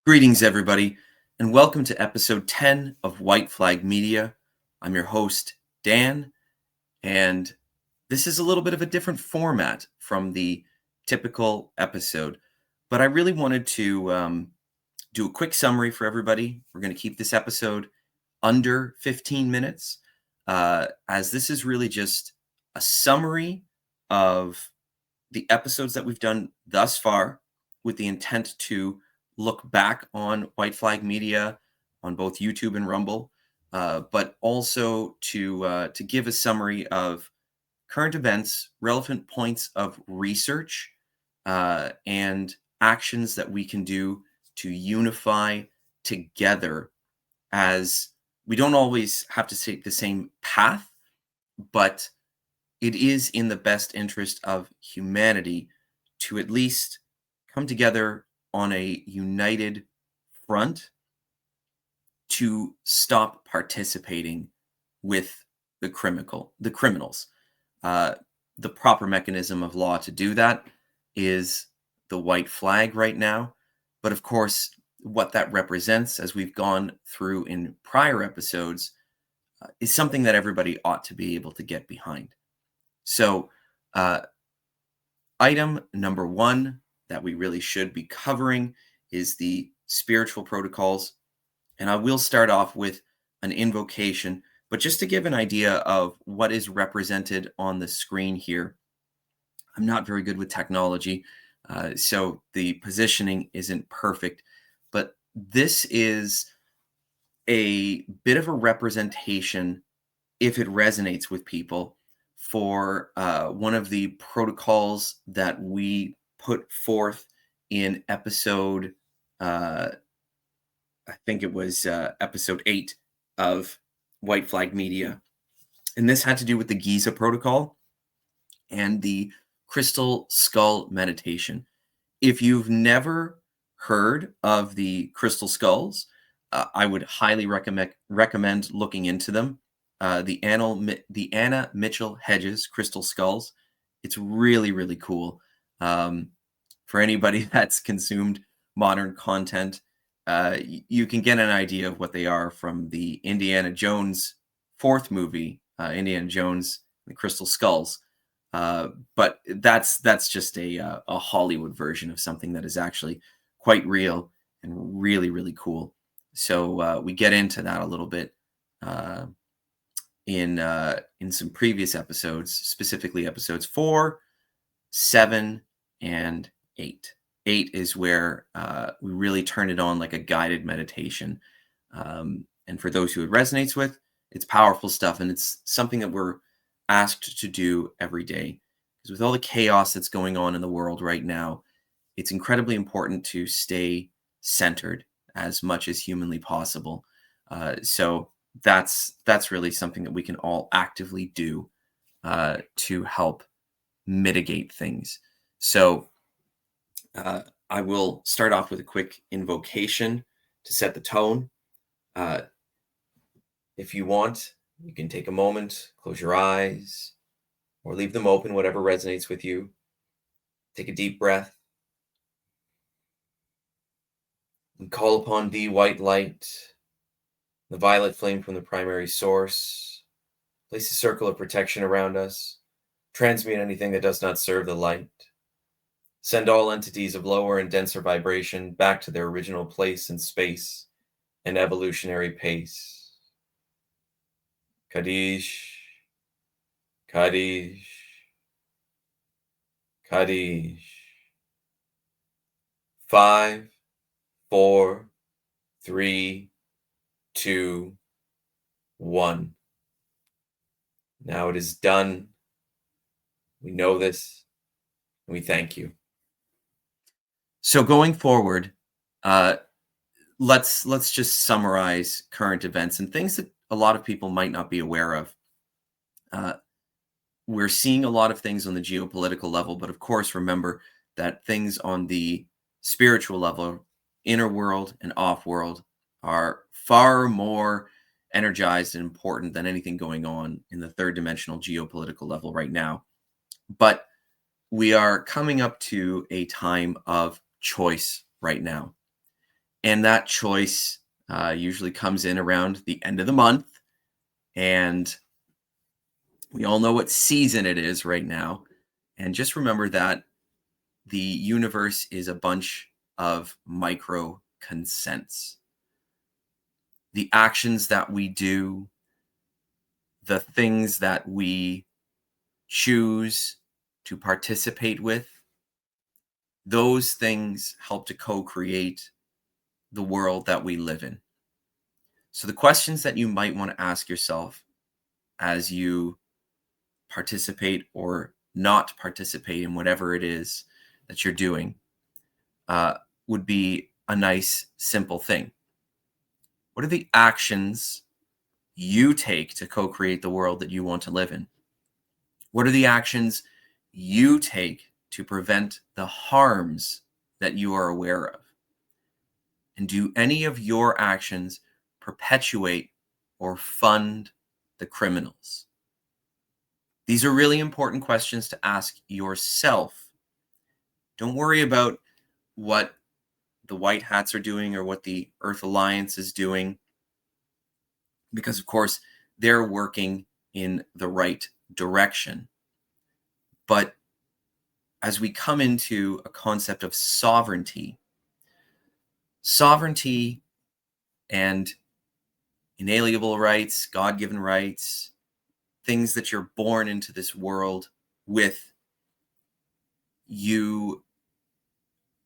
Greetings, everybody, and welcome to episode 10 of White Flag Media. I'm your host, Dan, and this is a little bit of a different format from the typical episode, but I really wanted to do a quick summary for everybody. We're going to keep this episode under 15 minutes, as this is really just a summary of the episodes that we've done thus far with the intent to look back on White Flag Media on both YouTube and Rumble, but also to give a summary of current events, relevant points of research, and actions that we can do to unify together, as we don't always have to take the same path, but it is in the best interest of humanity to at least come together on a united front to stop participating with the criminals. The proper mechanism of law to do that is the white flag right now. But of course, what that represents, as we've gone through in prior episodes, is something that everybody ought to be able to get behind. So, item number one that we really should be covering is the spiritual protocols. And I will start off with an invocation, but just to give an idea of what is represented on the screen here. I'm not very good with technology, so the positioning isn't perfect, but this is a bit of a representation, if it resonates with people, for one of the protocols that we put forth in episode, I think it was episode 8 of White Flag Media. And this had to do with the Giza protocol and the crystal skull meditation. If you've never heard of the crystal skulls, I would highly recommend looking into them. The Anna Mitchell Hedges crystal skulls. It's really, really cool. For anybody that's consumed modern content, you can get an idea of what they are from the Indiana Jones fourth movie, Indiana Jones and the Crystal Skulls. But that's just a Hollywood version of something that is actually quite real and really, really cool. So we get into that a little bit in some previous episodes, specifically episodes 4, 7, and 8. 8 is where we really turn it on like a guided meditation. And for those who it resonates with, it's powerful stuff, and it's something that we're asked to do every day. Because with all the chaos that's going on in the world right now, it's incredibly important to stay centered as much as humanly possible. So that's really something that we can all actively do to help mitigate things. So I will start off with a quick invocation to set the tone. If you want, you can take a moment, close your eyes, or leave them open, whatever resonates with you. Take a deep breath and call upon the white light, the violet flame from the primary source. Place a circle of protection around us. Transmute anything that does not serve the light. Send all entities of lower and denser vibration back to their original place in space and evolutionary pace. Kaddish, Kaddish, Kaddish. 5, 4, 3, 2, 1. Now it is done. We know this, and we thank you. So going forward, let's just summarize current events and things that a lot of people might not be aware of. We're seeing a lot of things on the geopolitical level, but of course, remember that things on the spiritual level, inner world and off world, are far more energized and important than anything going on in the third dimensional geopolitical level right now. But we are coming up to a time of choice right now. And that choice usually comes in around the end of the month. And we all know what season it is right now. And just remember that the universe is a bunch of micro consents. The actions that we do, the things that we choose to participate with, those things help to co-create the world that we live in. So the questions that you might want to ask yourself as you participate or not participate in whatever it is that you're doing would be a nice, simple thing. What are the actions you take to co-create the world that you want to live in? What are the actions you take to prevent the harms that you are aware of? And do any of your actions perpetuate or fund the criminals? These are really important questions to ask yourself. Don't worry about what the White Hats are doing or what the Earth Alliance is doing, because, of course, they're working in the right direction. But as we come into a concept of sovereignty and inalienable rights, God-given rights, things that you're born into this world with, you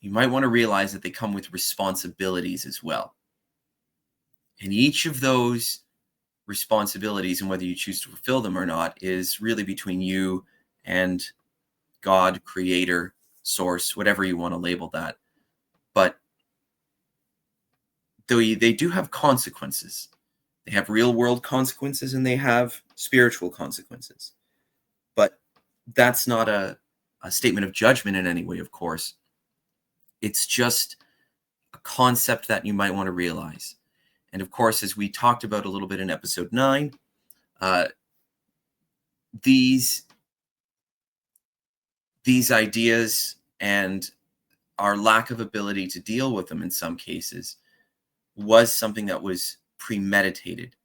might want to realize that they come with responsibilities as well. And each of those responsibilities, and whether you choose to fulfill them or not, is really between you and God, creator, source, whatever you want to label that. But they do have consequences. They have real world consequences and they have spiritual consequences. But that's not a statement of judgment in any way, of course. It's just a concept that you might want to realize. And of course, as we talked about a little bit in episode 9, these ideas and our lack of ability to deal with them in some cases was something that was premeditated.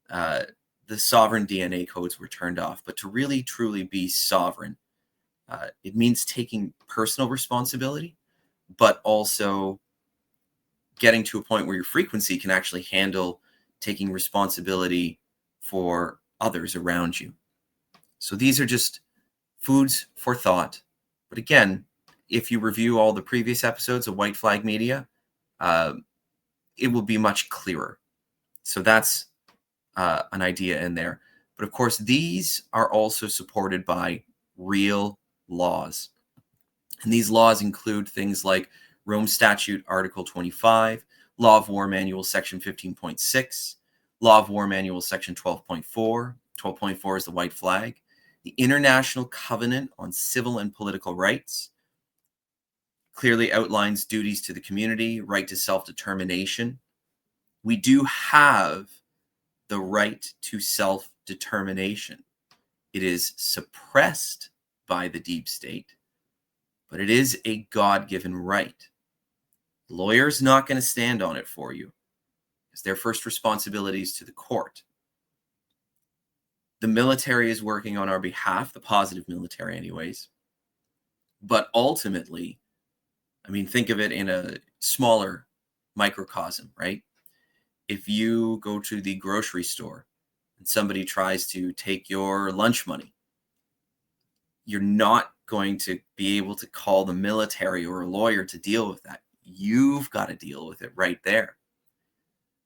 The sovereign DNA codes were turned off. But to really, truly be sovereign, it means taking personal responsibility, but also getting to a point where your frequency can actually handle taking responsibility for others around you. So these are just foods for thought. But again, if you review all the previous episodes of White Flag Media, it will be much clearer. So that's an idea in there. But of course, these are also supported by real laws. And these laws include things like Rome Statute Article 25, Law of War Manual Section 15.6, Law of War Manual Section 12.4. 12.4 is the white flag. The International Covenant on Civil and Political Rights clearly outlines duties to the community, right to self-determination. We do have the right to self-determination. It is suppressed by the deep state, but it is a God-given right. The lawyer's not going to stand on it for you, because their first responsibility is to the court. The military is working on our behalf, the positive military anyways. But ultimately, I mean, think of it in a smaller microcosm, right? If you go to the grocery store and somebody tries to take your lunch money, you're not going to be able to call the military or a lawyer to deal with that. You've got to deal with it right there.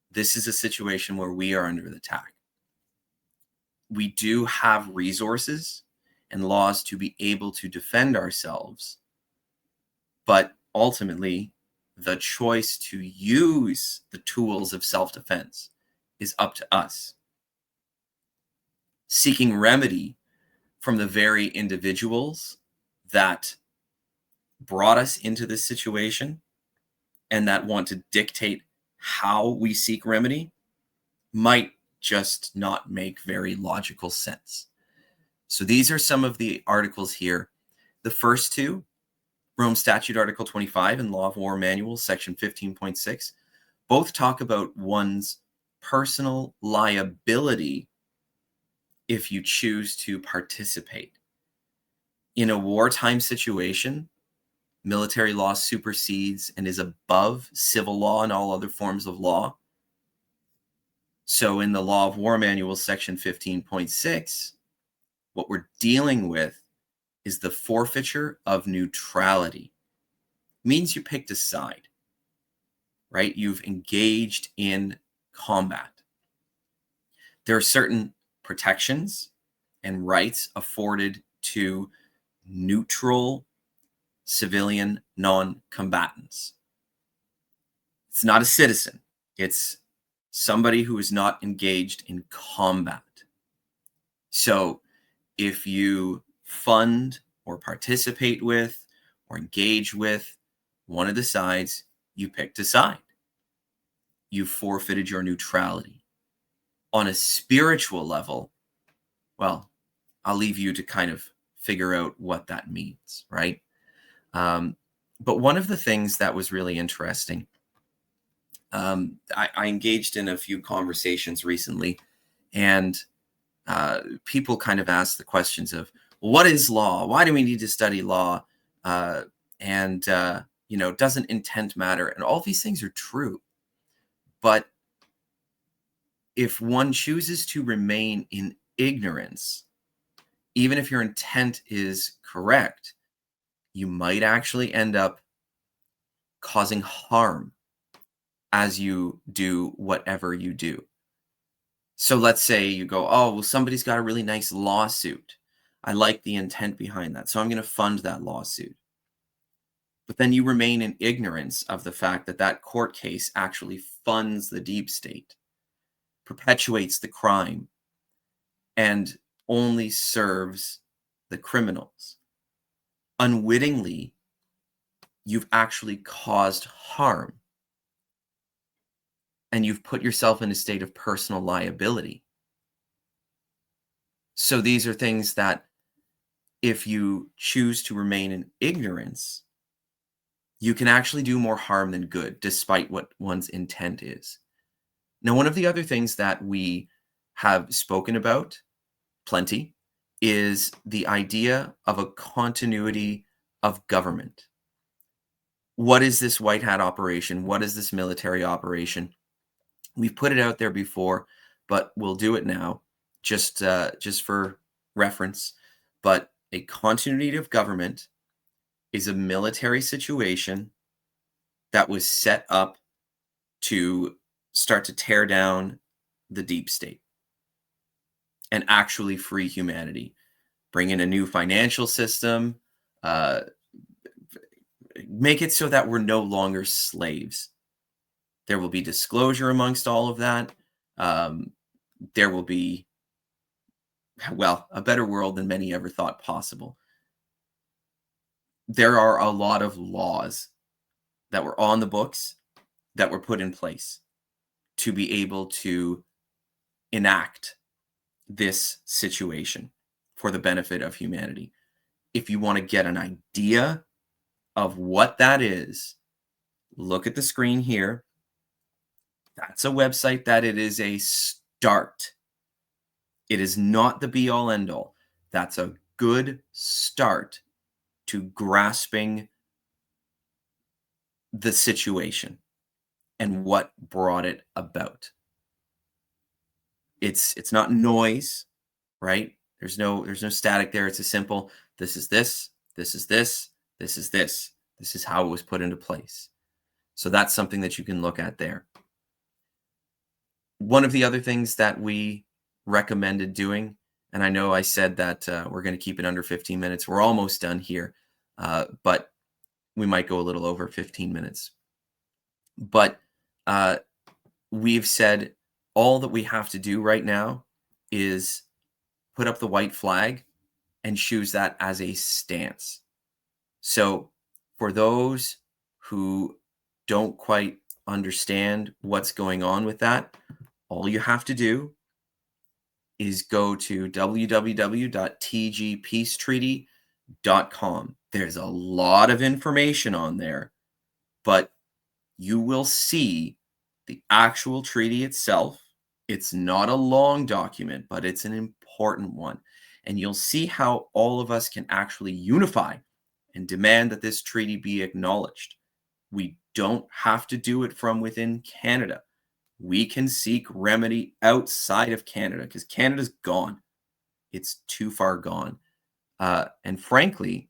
This is a situation where we are under attack. We do have resources and laws to be able to defend ourselves, but ultimately, the choice to use the tools of self-defense is up to us. Seeking remedy from the very individuals that brought us into this situation and that want to dictate how we seek remedy might just not make very logical sense. So these are some of the articles here. The first two, Rome Statute Article 25 and Law of War Manual Section 15.6, both talk about one's personal liability if you choose to participate. In a wartime situation, military law supersedes and is above civil law and all other forms of law. So in the Law of War Manual, section 15.6, what we're dealing with is the forfeiture of neutrality. It means you picked a side, right? You've engaged in combat. There are certain protections and rights afforded to neutral civilian non-combatants. It's not a citizen. It's somebody who is not engaged in combat. So if you fund or participate with or engage with one of the sides, you picked a side. You forfeited your neutrality. On a spiritual level, well, I'll leave you to kind of figure out what that means, right? But one of the things that was really interesting, I engaged in a few conversations recently, and people kind of ask the questions of, well, what is law? Why do we need to study law? And doesn't intent matter? And all these things are true. But if one chooses to remain in ignorance, even if your intent is correct, you might actually end up causing harm as you do whatever you do. So let's say you go, oh, well, somebody's got a really nice lawsuit. I like the intent behind that, so I'm going to fund that lawsuit. But then you remain in ignorance of the fact that that court case actually funds the deep state, perpetuates the crime, and only serves the criminals. Unwittingly, you've actually caused harm, and you've put yourself in a state of personal liability. So these are things that if you choose to remain in ignorance, you can actually do more harm than good, despite what one's intent is. Now, one of the other things that we have spoken about plenty is the idea of a continuity of government. What is this white hat operation? What is this military operation? We've put it out there before, but we'll do it now, just for reference. But a continuity of government is a military situation that was set up to start to tear down the deep state and actually free humanity. Bring in a new financial system, make it so that we're no longer slaves. There will be disclosure amongst all of that. There will be, well, a better world than many ever thought possible. There are a lot of laws that were on the books that were put in place to be able to enact this situation for the benefit of humanity. If you want to get an idea of what that is, look at the screen here. That's a website that it is a start. It is not the be all end all. That's a good start to grasping the situation and what brought it about. It's not noise, right? There's no static there. It's a simple, this is this, this is this, this is this. This is how it was put into place. So that's something that you can look at there. One of the other things that we recommended doing, and I know I said that we're going to keep it under 15 minutes. We're almost done here, but we might go a little over 15 minutes. But we've said all that we have to do right now is put up the white flag and choose that as a stance. So for those who don't quite understand what's going on with that, all you have to do is go to www.tgpeacetreaty.com. There's a lot of information on there, but you will see The actual treaty itself, it's not a long document, but it's an important one. And you'll see how all of us can actually unify and demand that this treaty be acknowledged. We don't have to do it from within Canada. We can seek remedy outside of Canada because Canada's gone. It's too far gone. And frankly,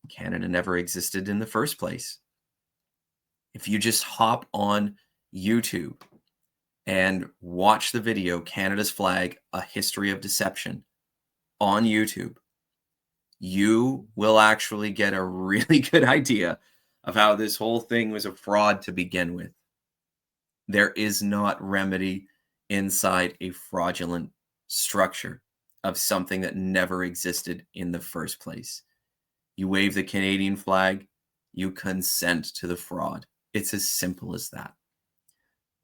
Canada never existed in the first place. If you just hop on YouTube and watch the video, Canada's Flag, A History of Deception, on YouTube, you will actually get a really good idea of how this whole thing was a fraud to begin with. There is not remedy inside a fraudulent structure of something that never existed in the first place. You wave the Canadian flag, you consent to the fraud. It's as simple as that.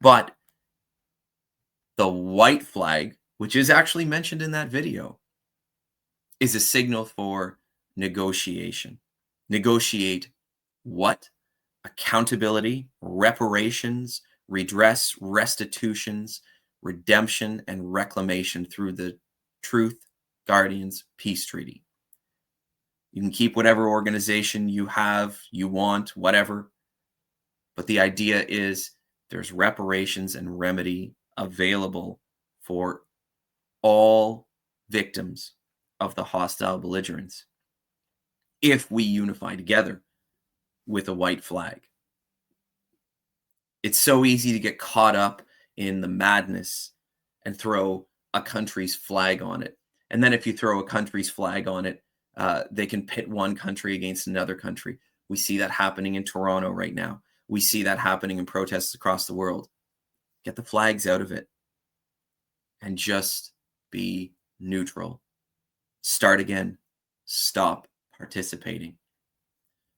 But the white flag, which is actually mentioned in that video, is a signal for negotiation. Negotiate what? Accountability, reparations, redress, restitutions, redemption, and reclamation through the Truth Guardians Peace Treaty. You can keep whatever organization you have, you want, whatever. But the idea is there's reparations and remedy available for all victims of the hostile belligerents if we unify together with a white flag. It's so easy to get caught up in the madness and throw a country's flag on it. And then if you throw a country's flag on it, they can pit one country against another country. We see that happening in Toronto right now. We see that happening in protests across the world. Get the flags out of it and just be neutral. Start again. Stop participating.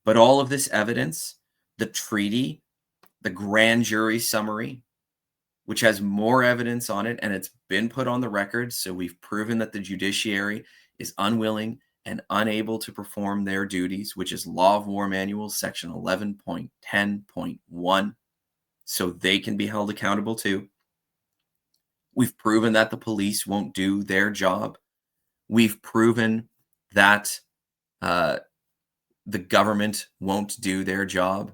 But all of this evidence, the treaty, the grand jury summary, which has more evidence on it, and it's been put on the record, so we've proven that the judiciary is unwilling and unable to perform their duties, which is Law of War Manual, section 11.10.1, so they can be held accountable too. We've proven that the police won't do their job. We've proven that the government won't do their job.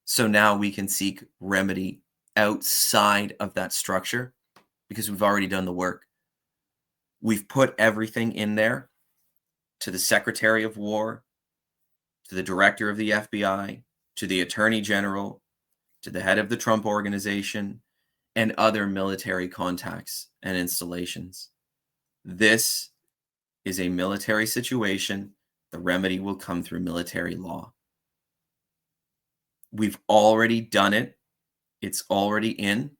So now we can seek remedy outside of that structure because we've already done the work. We've put everything in there to the Secretary of War, to the Director of the FBI, to the Attorney General, to the head of the Trump Organization, and other military contacts and installations. This is a military situation. The remedy will come through military law. We've already done it. It's already in.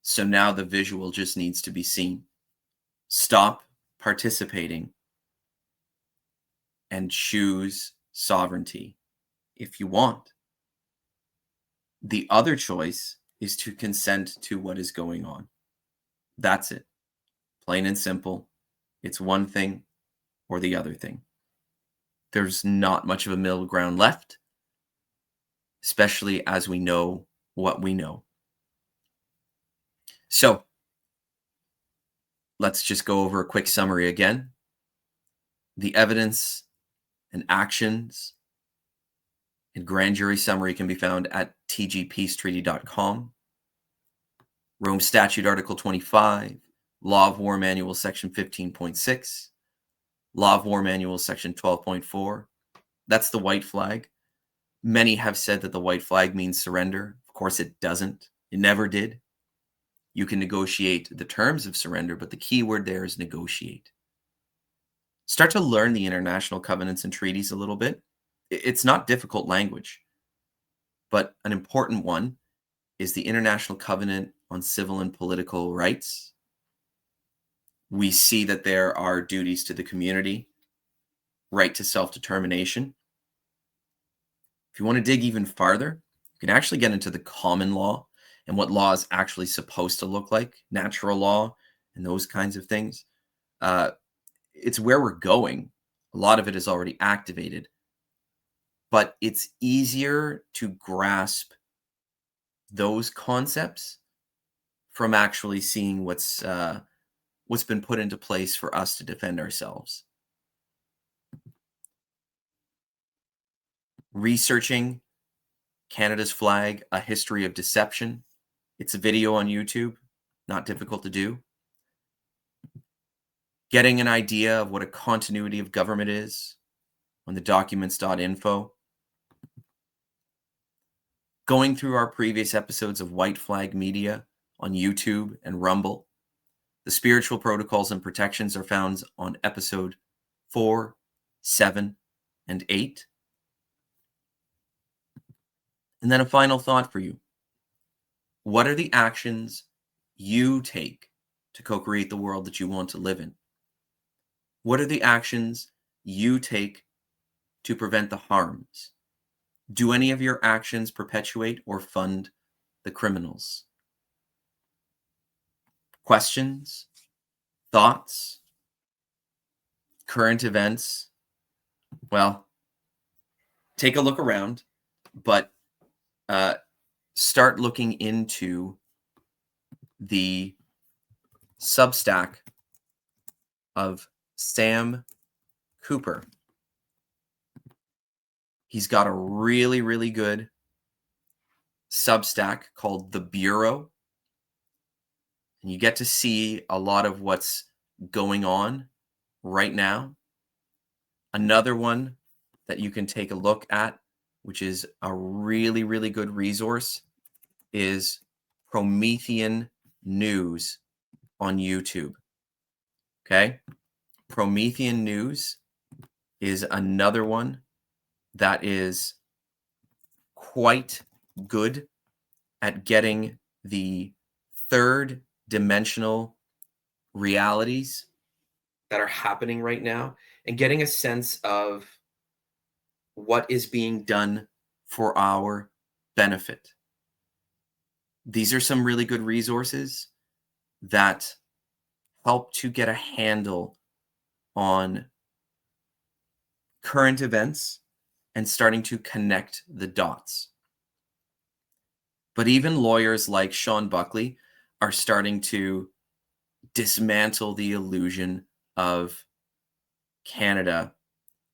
So now the visual just needs to be seen. Stop participating and choose sovereignty if you want. The other choice is to consent to what is going on. That's it. Plain and simple. It's one thing or the other thing. There's not much of a middle ground left, especially as we know what we know. So let's just go over a quick summary again. The evidence and actions and grand jury summary can be found at tgpeacetreaty.com. Rome Statute Article 25, Law of War Manual Section 15.6, Law of War Manual Section 12.4. That's the white flag. Many have said that the white flag means surrender. Of course, it doesn't. It never did. You can negotiate the terms of surrender, but the key word there is negotiate. Start to learn the international covenants and treaties a little bit. It's not difficult language, but an important one is the International Covenant on Civil and Political Rights. We see that there are duties to the community, right to self-determination. If you want to dig even farther, you can actually get into the common law and what law is actually supposed to look like, natural law and those kinds of things. It's where we're going. A lot of it is already activated, but it's easier to grasp those concepts from actually seeing what's been put into place for us to defend ourselves. Researching Canada's flag, A History of Deception. It's a video on YouTube, not difficult to do. Getting an idea of what a continuity of government is on the documents.info. Going through our previous episodes of White Flag Media on YouTube and Rumble. The spiritual protocols and protections are found on episode 4, 7, and 8. And then a final thought for you. What are the actions you take to co-create the world that you want to live in? What are the actions you take to prevent the harms? Do any of your actions perpetuate or fund the criminals? Questions? Thoughts? Current events? Well, take a look around, but start looking into the Substack of Sam Cooper. He's got a really, really good Substack called The Bureau. And you get to see a lot of what's going on right now. Another one that you can take a look at, which is a really, really good resource, is Promethean News on YouTube. Okay? Promethean News is another one that is quite good at getting the third dimensional realities that are happening right now and getting a sense of what is being done for our benefit. These are some really good resources that help to get a handle on current events and starting to connect the dots. But even lawyers like Sean Buckley are starting to dismantle the illusion of Canada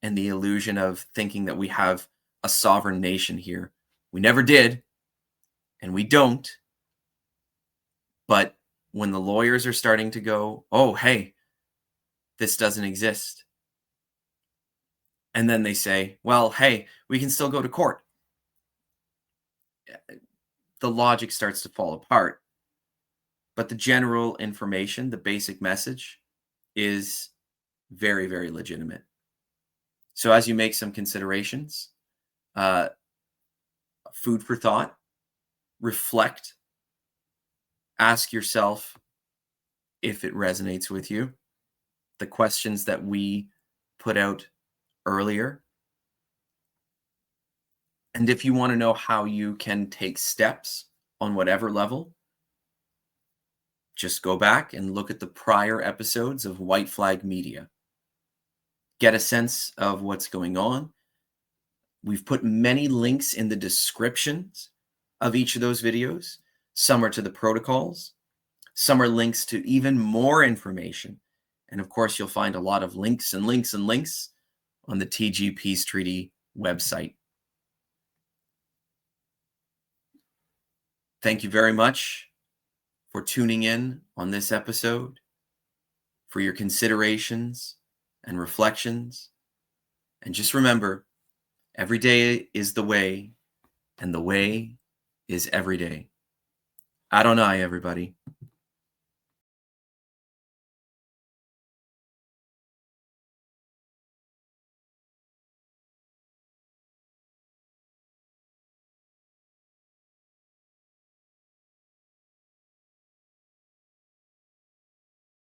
and the illusion of thinking that we have a sovereign nation here. We never did, and we don't. But when the lawyers are starting to go, oh, hey, this doesn't exist. And then they say, well, hey, we can still go to court. The logic starts to fall apart. But the general information, the basic message is very, very legitimate. So as you make some considerations, food for thought, reflect, ask yourself if it resonates with you. The questions that we put out earlier. And if you want to know how you can take steps on whatever level, just go back and look at the prior episodes of White Flag Media. Get a sense of what's going on. We've put many links in the descriptions of each of those videos. Some are to the protocols. Some are links to even more information. And of course, you'll find a lot of links and links and links on the TG Peace Treaty website. Thank you very much for tuning in on this episode, for your considerations and reflections. And just remember, every day is the way, and the way is every day. Adonai, everybody.